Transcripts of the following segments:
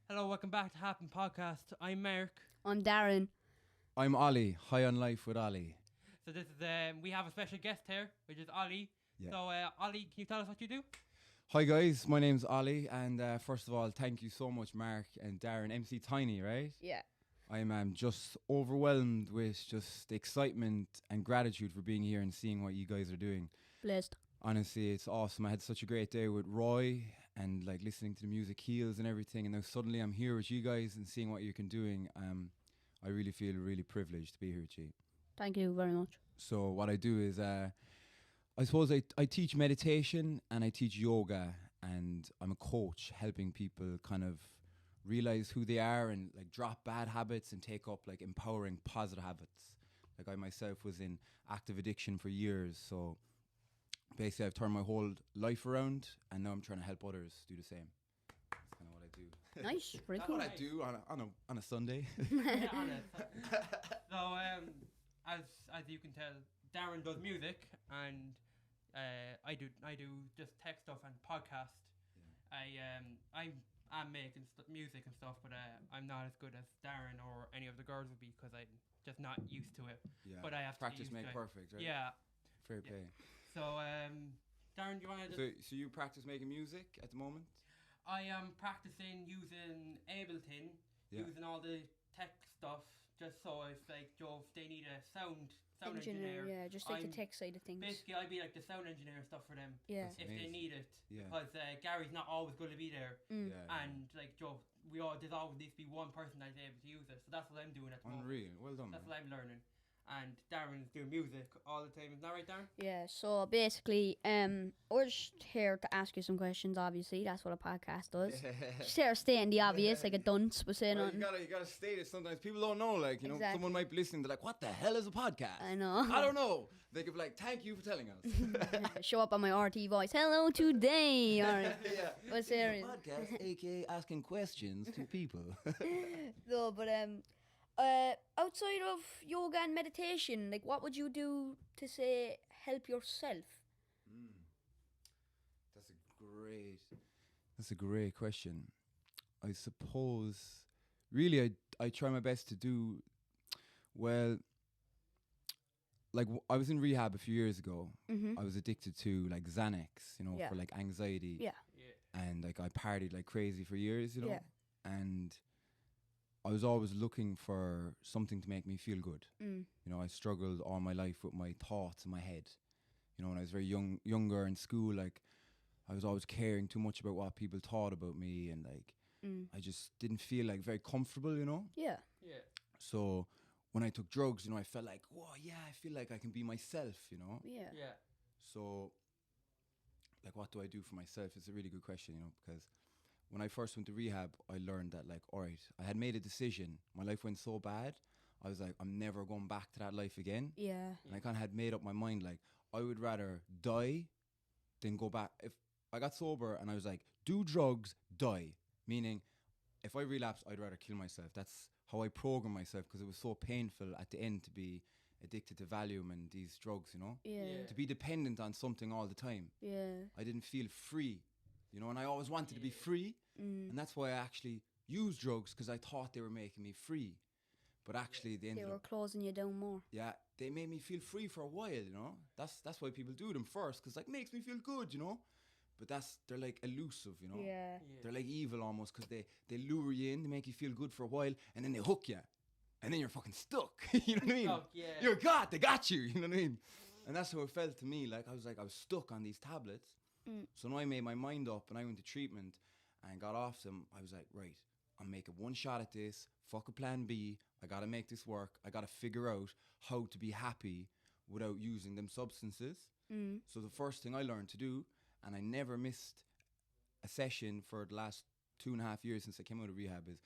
Hello, welcome back to Hapnin podcast. I'm Mark. I'm Darren. I'm Ollie, High on Life with Ollie. So this is we have a special guest here, which is Ollie. Yeah. So Ollie, can you tell us what you do? Hi guys, my name's Ollie, and first of all, thank you so much, Mark and Darren, MC Tiny, right? Yeah. I'm just overwhelmed with just excitement and gratitude for being here and seeing what you guys are doing. Blessed. Honestly, it's awesome. I had such a great day with Roy and like listening to the music heals and everything, and now suddenly I'm here with you guys and seeing what you can doing. I really feel really privileged to be here with you. Thank you very much. So what I do is, I suppose I teach meditation and I teach yoga, and I'm a coach helping people kind of realize who they are and like drop bad habits and take up like empowering positive habits. Like I myself was in active addiction for years, so basically I've turned my whole life around and now I'm trying to help others do the same. That's kind of what I do. Nice. Very That's cool. what I do on a Sunday. Yeah, honest. So as you can tell, Darren does music and I do just tech stuff and podcast. Yeah. I'm making music and stuff, but I'm not as good as Darren or any of the girls would be because I'm just not used to it. Yeah. But I have practice to make perfect, right? Yeah. Fair Yeah. play. So Darren, do you want to? So you practice making music at the moment? I am practicing using Ableton, Yeah. using all the tech stuff, just so if like Joe, if they need a sound engineer. Yeah, just like the I'm- tech side of things. Basically, I'd be like the sound engineer and stuff for them. Yeah. That's If they amazing. need it, Yeah. because Gary's not always going to be there, Yeah. and like Joe, there's always needs to be one person that's able to use it. So that's what I'm doing at the moment. Unreal. Well done. That's Man. what I'm learning, and Darren's doing music all the time. Isn't that right, Darren? Yeah, so basically, we're just here to ask you some questions, obviously. That's what a podcast does. Just here stating the obvious, like a dunce, but saying Well, nothing. you gotta state it. Sometimes people don't know. Like Exactly. someone might be listening. They're like, "What the hell is a podcast?" I know. I don't know. They could be like, "Thank you for telling us." Show up on my RT voice. Hello today. Alright. Yeah. But serious. Podcast, aka asking questions to people. No, but outside of yoga and meditation, like what would you do to say help yourself? That's a great question. I suppose, really, I try my best to do well. Like I was in rehab a few years ago. I was addicted to like Xanax, Yeah. for like anxiety. Yeah. Yeah. And like I partied like crazy for years, Yeah. and I was always looking for something to make me feel good. I struggled all my life with my thoughts in my head. When I was very younger in school, like I was always caring too much about what people thought about me, and like I just didn't feel like very comfortable, Yeah. Yeah. So when I took drugs, I felt like, whoa, yeah, I feel like I can be myself, Yeah. Yeah. So, like, what do I do for myself? It's a really good question, because when I first went to rehab, I learned that, like, all right, I had made a decision. My life went so bad, I was like, I'm never going back to that life again. Yeah. And I kind of had made up my mind, like, I would rather die than go back. If I got sober and I was like, do drugs, die. Meaning, if I relapse, I'd rather kill myself. That's how I program myself, because it was so painful at the end to be addicted to Valium and these drugs, Yeah. to be dependent on something all the time. Yeah. I didn't feel free, and I always wanted to be free. And that's why I actually used drugs, because I thought they were making me free. But actually they They ended were up, closing you down more. yeah, they made me feel free for a while, That's why people do them first, because like makes me feel good, But they're like elusive, Yeah. Yeah. They're like evil almost, because they lure you in, they make you feel good for a while, and then they hook you. And then you're fucking stuck. You know what I mean? Stuck, yeah. You're got, they got you, you know what I mean? And that's how it felt to me. Like I was stuck on these tablets. So when I made my mind up and I went to treatment and got off them, I was like, right, I'm making one shot at this, fuck a plan B, I gotta make this work, I gotta figure out how to be happy without using them substances. So the first thing I learned to do, and I never missed a session for the last 2.5 years since I came out of rehab, is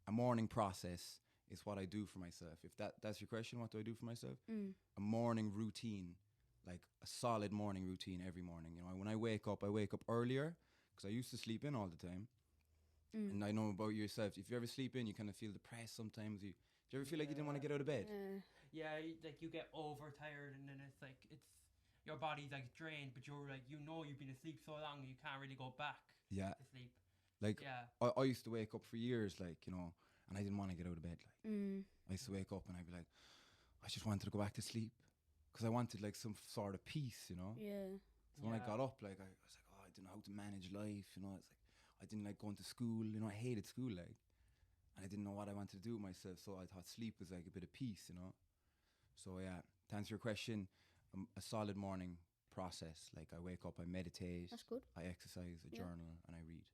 a morning process is what I do for myself. If that's your question, what do I do for myself? A morning routine, like a solid morning routine every morning. When I wake up earlier, because I used to sleep in all the time. And I know about yourself, if you ever sleep in, you kind of feel depressed sometimes. Do you ever feel like you didn't want to get out of bed? Yeah, like you get overtired, and then it's your body's like drained, but you're like you've been asleep so long you can't really go back Yeah. to sleep. Like, Yeah. I used to wake up for years, like, you know, and I didn't want to get out of bed. Like, I used to wake up and I'd be like, I just wanted to go back to sleep because I wanted like some sort of peace, you know. Yeah. So when I got up, like, I was like, oh, I didn't know how to manage life, you know. It's like I didn't like going to school, you know. I hated school, like, and I didn't know what I wanted to do with myself. So I thought sleep was like a bit of peace, you know. So yeah, to answer your question, a solid morning process. Like I wake up, I meditate. That's good. I exercise, I journal, and I read.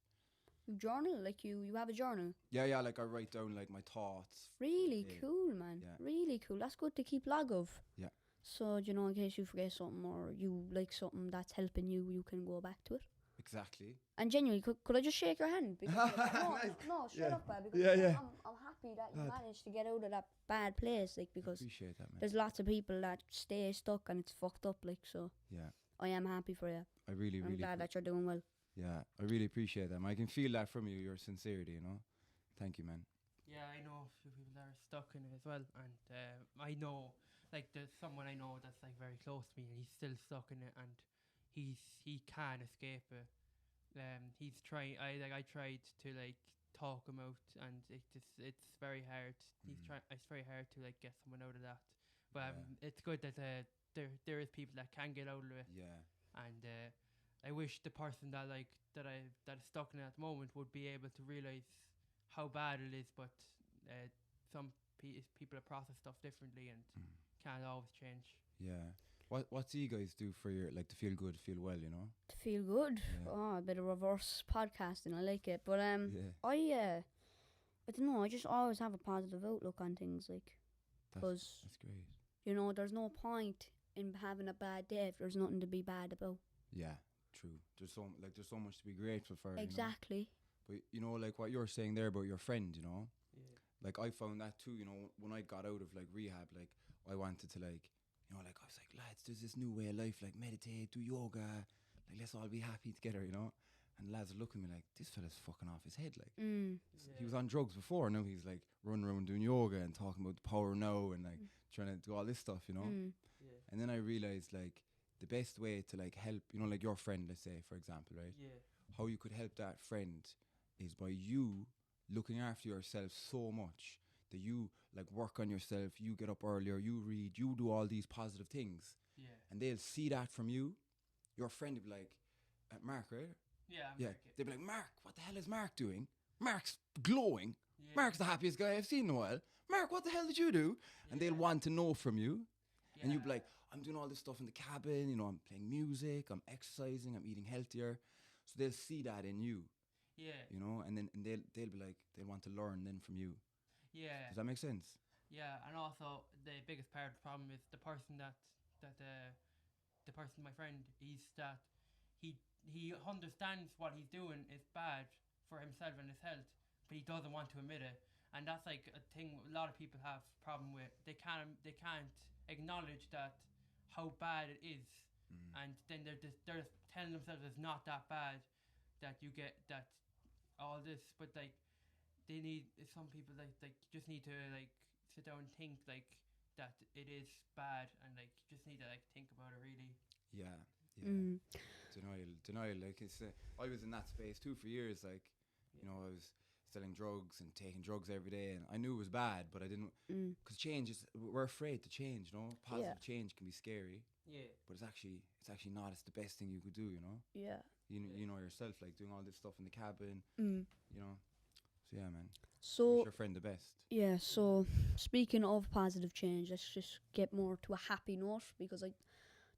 You journal? Like you have a journal? Yeah, like I write down like my thoughts. Really cool, man. Yeah. Really cool. That's good to keep log of. Yeah. So, you know, in case you forget something or you like something that's helping you, you can go back to it. Exactly. And genuinely, could I just shake your hand? Because no, shut up, man. Because I'm happy that you managed to get out of that bad place, like, because appreciate that, man. there's lots of people that stay stuck and it's fucked up, like, so. Yeah. I am happy for you. I really, I'm glad that you're doing well. Yeah, I really appreciate that. I can feel that from you, your sincerity, you know. Thank you, man. Yeah, I know a few people that are stuck in it as well, and I know, like, there's someone I know that's like very close to me, and he's still stuck in it, and he can't escape it. He's trying. I tried to like talk him out, and it's very hard. It's very hard to like get someone out of that. But it's good that there is people that can get out of it. Yeah. And I wish the person that is stuck in it at the moment would be able to realize how bad it is. But some people process stuff differently and can't always change. Yeah. What do you guys do for your, like, to feel good, feel well, you know? To feel good? Yeah. Oh, a bit of reverse podcasting. I like it. But I don't know. I just always have a positive outlook on things, like, because that's great. You know, there's no point in having a bad day if there's nothing to be bad about. Yeah, true. There's so much to be grateful for. Exactly. You know? But you know, like what you're saying there about your friend, you know, like I found that too. You know, when I got out of like rehab, like I wanted to like, you know, like I was like, lads, there's this new way of life, like meditate, do yoga, like let's all be happy together, you know. And lads are looking at me like, this fella's fucking off his head, like. He was on drugs before, now he's like running around doing yoga and talking about the power now and like trying to do all this stuff, you know. And then I realized like the best way to like help, you know, like your friend, let's say, for example, right? How you could help that friend is by you looking after yourself so much that you like work on yourself, you get up earlier, you read, you do all these positive things. And they'll see that from you. Your friend will be like, Mark, right? Yeah. They'll be like, Mark, what the hell is Mark doing? Mark's glowing. Mark's the happiest guy I've seen in a while. Mark, what the hell did you do? And they'll want to know from you. And you'll be like, I'm doing all this stuff in the cabin, you know, I'm playing music, I'm exercising, I'm eating healthier. So they'll see that in you. You know, and then they'll be like, they'll want to learn then from you. Does that make sense? Yeah, and also the biggest part of the problem is the person my friend, he understands what he's doing is bad for himself and his health, but he doesn't want to admit it. And that's like a thing a lot of people have problem with. They can't acknowledge that how bad it is, and then they're just telling themselves it's not that bad, that you get that all this, but like they need, some people like just need to like sit down and think like that it is bad, and like just need to like think about it really. Denial, like it's I was in that space too for years, like you know, I was selling drugs and taking drugs every day, and I knew it was bad, but I didn't, because change is, we're afraid to change, you know. Positive change can be scary, but it's actually not. It's the best thing you could do, you know. You know yourself, like doing all this stuff in the cabin, you know. So yeah, man. So wish your friend the best. Yeah. So speaking of positive change, let's just get more to a happy note, because I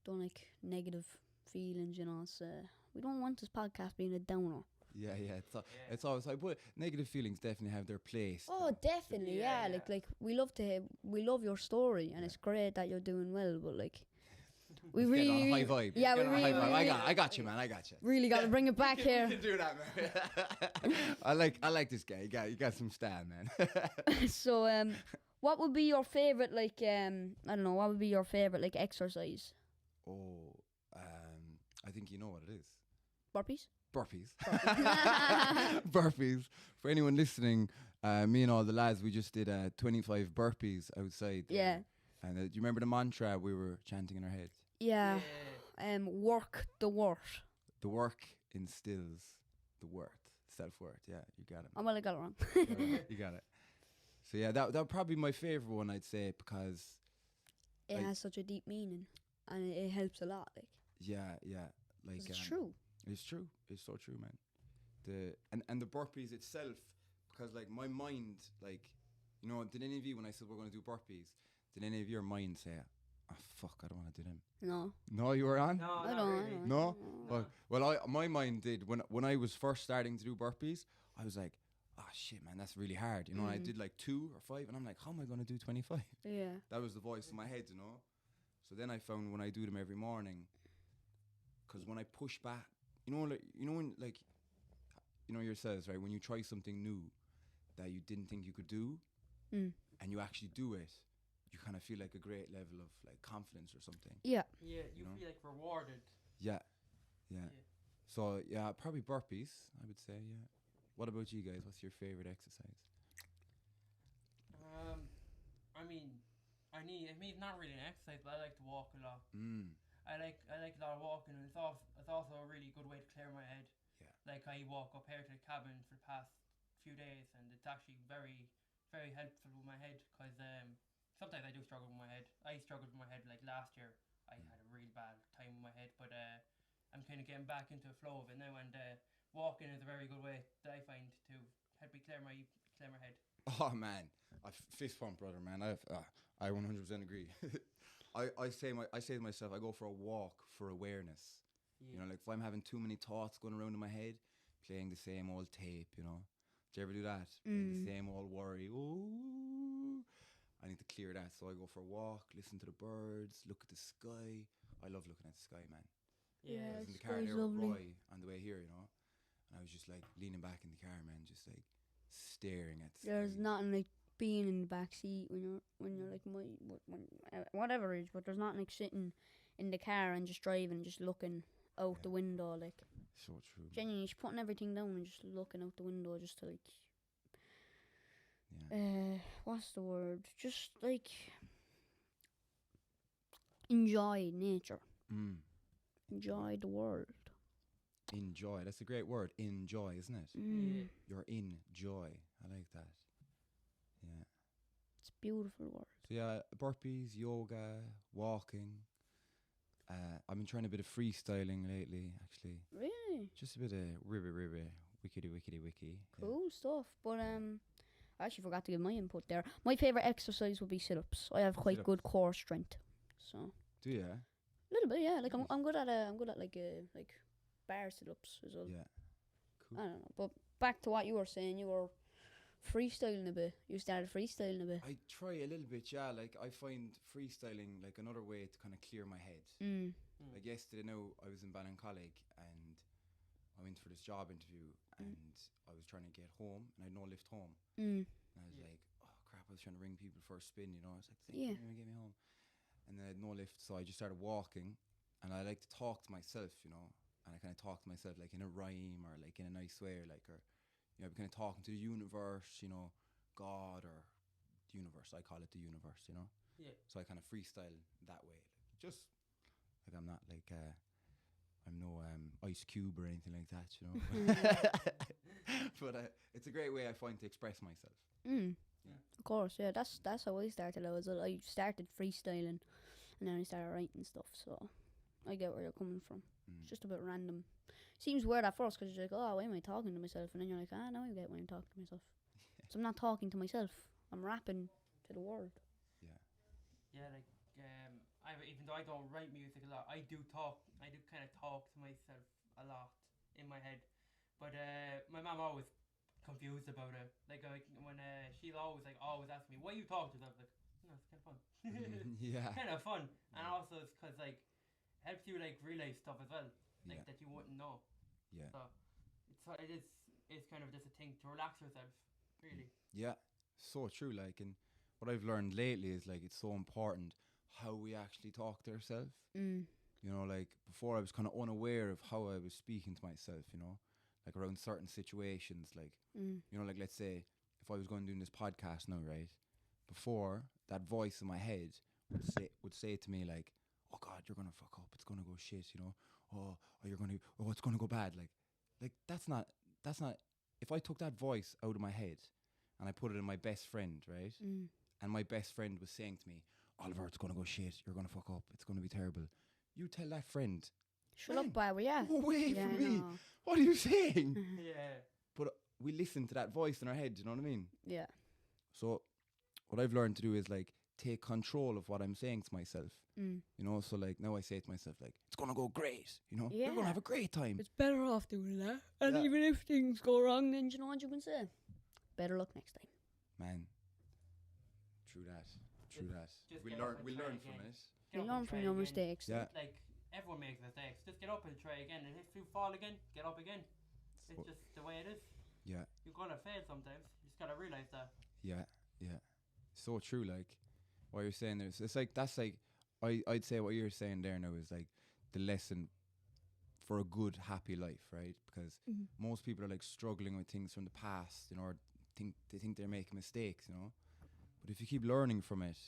don't like negative feelings, you know. So we don't want this podcast being a downer. Yeah, it's always like, but negative feelings definitely have their place. Oh, definitely, yeah. Like we love your story, and it's great that you're doing well. But like, we Let's really, get on a high vibe. yeah, we Get on a really, high vibe. I got you, man. I got you. really got to bring it back here. We can do that, man. I like this guy. You got some style, man. So, what would be your favorite, like, I don't know, what would be your favorite, like, exercise? Oh, I think you know what it is. Burpees. Burpees. For anyone listening, me and all the lads, we just did 25 burpees outside. Yeah. And do you remember the mantra we were chanting in our heads? Yeah. Work the worth. The work instills the worth. self-worth. Yeah, you got it. Oh, well, I got it wrong. You got it. So yeah, that would probably be my favorite one, I'd say, because It like- has such a deep meaning, and it helps a lot. Like, yeah, like 'cause it's true. It's true. It's so true, man. And the burpees itself, because like my mind, like, you know, did any of you, when I said we're gonna do burpees, did any of your mind say, "Oh fuck, I don't want to do them"? No, No, you were on. No, I not don't. really. I don't. No? No. Well, my mind did when I was first starting to do burpees. I was like, "Oh shit, man, that's really hard." You know, and I did like 2 or 5, and I'm like, "How am I gonna do 25?" Yeah. That was the voice in my head, you know. So then I found when I do them every morning, because when I push back, you know yourselves, right? When you try something new that you didn't think you could do, Mm. and you actually do it, you kind of feel like a great level of like confidence or something. Yeah. Yeah, you know? feel like rewarded. Yeah. Yeah. So yeah, probably burpees, I would say. Yeah. What about you guys? What's your favorite exercise? I mean, it's not really an exercise, but I like to walk a lot. Mm. I like a lot of walking, and it's also a really good way to clear my head. Yeah. Like I walk up here to the cabin for the past few days, and it's actually very, very helpful with my head. Because sometimes I do struggle with my head. I struggled with my head like last year. I had a real bad time with my head, but I'm kind of getting back into a flow of it now, and walking is a very good way that I find to help me clear my head. Oh man, I fist pump, brother, man. I 100% agree. I say to myself, I go for a walk for awareness. Yeah. You know, like if I'm having too many thoughts going around in my head, playing the same old tape, you know. Do you ever do that? Playing the same old worry. Ooh, I need to clear that. So I go for a walk, listen to the birds, look at the sky. I love looking at the sky, man. Yeah, I was in the it's car very there with lovely. Roy on the way here, you know. And I was just like leaning back in the car, man, just like staring at the There's sky. nothing like being in the back seat when you're like whatever age, but there's nothing like sitting in the car and just driving, just looking out Yeah. the window, like So true. man. genuinely just putting everything down and just looking out the window, just to like Yeah. what's the word? Just like enjoy nature, Mm. enjoy the world. Enjoy. That's a great word. Enjoy, isn't it? Yeah. You're in joy. I like that. Yeah. It's a beautiful word. So yeah, burpees, yoga, walking. I've been trying a bit of freestyling lately, actually. Really Just a bit of ribbit, wickety. Yeah. cool stuff. But I actually forgot to give my input there. My favorite exercise would be sit-ups. I have quite Sit-ups. good core strength, so Do you? a little bit, yeah. Like Nice. I'm good at like bar sit-ups as well. Yeah. Cool. I don't know. But back to what you were saying, you were freestyling a bit. You started freestyling a bit. I try a little bit, yeah. Like I find freestyling like another way to kind of clear my head. Mm. Like yesterday, now I was in Ballincollig and I went for this job interview and I was trying to get home and I had no lift home. Mm. And I was Yeah. like, oh crap, I was trying to ring people for a spin, you know. I was like, Yeah. "You're gonna get me home." And then I had no lift, so I just started walking. And I like to talk to myself, you know. And I kind of talk to myself like in a rhyme or like in a nice way, or like, or, you know, I'm kind of talking to the universe, you know, God or the universe. I call it the universe, you know. Yeah. So I kind of freestyle that way. Like, just like I'm not like I'm no Ice Cube or anything like that, you know. But it's a great way I find to express myself. Mm. Yeah. Of course, yeah. That's how I started out as well. I started freestyling, and then I started writing stuff. So I get where you're coming from. Mm. It's just a bit random. Seems weird at first because you're like, oh, why am I talking to myself? And then you're like, now I get why I'm talking to myself. So I'm not talking to myself. I'm rapping to the world. Yeah, like even though I don't write music a lot, I do kind of talk to myself a lot in my head. But my mom always confused about it. Like when she'll always ask me, "Why you talk to yourself?" Like, no, it's kind of fun. Yeah. Kind of fun, and also it's because like helps you like realize stuff as well, like Yeah. that you wouldn't know. Yeah. So it's kind of just a thing to relax yourself, really. Yeah. So true. Like, and what I've learned lately is like it's so important how we actually talk to ourselves. Mm. You know, like before I was kind of unaware of how I was speaking to myself, you know, like around certain situations. Like, Mm. you know, like let's say if I was going doing this podcast now, right? Before that voice in my head would say to me like, "Oh God, you're gonna fuck up. It's gonna go shit," you know. Oh, it's gonna go bad. Like that's not if I took that voice out of my head and I put it in my best friend, right? And my best friend was saying to me, Oliver, it's going to go shit. You're going to fuck up. It's going to be terrible. You tell that friend, Shut up, Barry, yeah. go away Yeah, from me. no. What are you saying? Yeah. But we listen to that voice in our head, you know what I mean? Yeah. So what I've learned to do is like take control of what I'm saying to myself. You know, so like now I say to myself like, it's gonna go great, you know, you're gonna Yeah. have a great time. It's better off doing that. And Yeah. even if things go wrong, then you know what you can say? Better luck next time. Man, true that. Just We get learn up and we try learn again. from it. Get You up learn and from try your again. mistakes. Yeah. Like, everyone makes mistakes. Just get up and try again. And if you fall again, get up again. It's just the way it is. Yeah. You're gonna fail sometimes. You just gotta realize that. Yeah. So true. Like what you're saying there. It's like that's like I'd say what you're saying there now is like the lesson for a good happy life, right? Because most people are like struggling with things from the past, you know, or they think they're making mistakes, you know. But if you keep learning from it,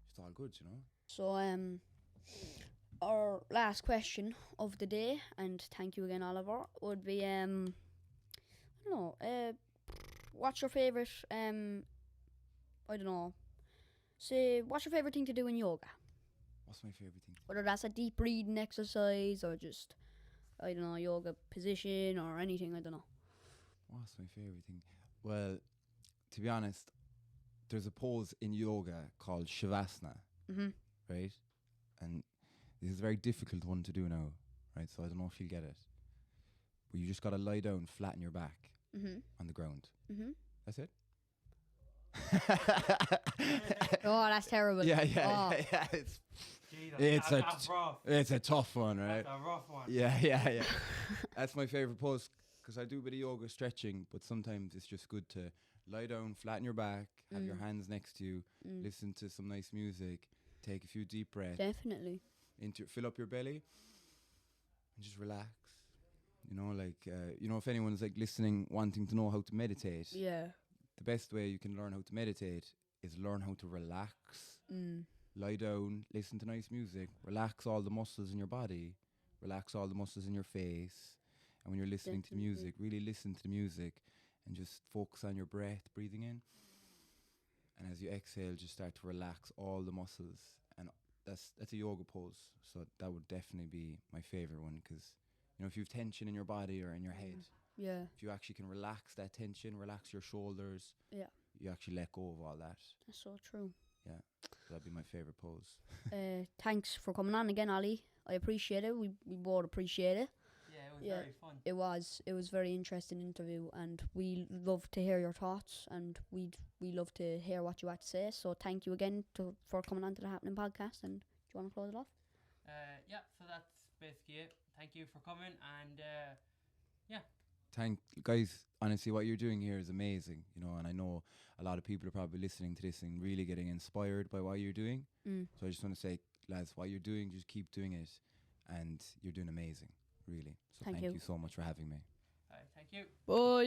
it's all good, you know. So, our last question of the day, and thank you again, Oliver, would be, I don't know, what's your favourite, I don't know, say, what's your favourite thing to do in yoga? What's my favorite thing? Whether that's a deep breathing exercise or just, I don't know, yoga position or anything, I don't know. What's my favorite thing? Well, to be honest, there's a pose in yoga called Shavasana, right? And this is a very difficult one to do now, right? So I don't know if you'll get it. But you just got to lie down, flatten your back on the ground. That's it. Oh, that's terrible. Yeah. Jesus, It's that's rough. it's a tough one, right? That's a rough one. Yeah. That's my favorite pose because I do a bit of yoga stretching, but sometimes it's just good to lie down, flatten your back, have your hands next to you, listen to some nice music, take a few deep breaths, Definitely. fill up your belly, and just relax. You know, like you know, if anyone's like listening, wanting to know how to meditate, Yeah. the best way you can learn how to meditate is learn how to relax. Lie down, listen to nice music, relax all the muscles in your body, relax all the muscles in your face. And when you're listening to the music, really listen to the music and just focus on your breath, breathing in. And as you exhale, just start to relax all the muscles. And that's a yoga pose. So that would definitely be my favorite one because, you know, if you have tension in your body or in your head, Yeah. if you actually can relax that tension, relax your shoulders, you actually let go of all that. That's so true. Yeah, that'd be my favorite pose. Thanks for coming on again, Ollie. I appreciate it. We both appreciate it. Yeah, it was Yeah. very fun. It was very interesting interview, and we love to hear your thoughts, and we love to hear what you had to say. So thank you again for coming on to the Hapnin podcast. And do you want to close it off? Yeah, so that's basically it. Thank you for coming, and Guys, honestly, what you're doing here is amazing, you know, and I know a lot of people are probably listening to this and really getting inspired by what you're doing. So I just want to say, lads, what you're doing, just keep doing it, and you're doing amazing, really. So Thank thank you. you so much for having me. thank you. Bye.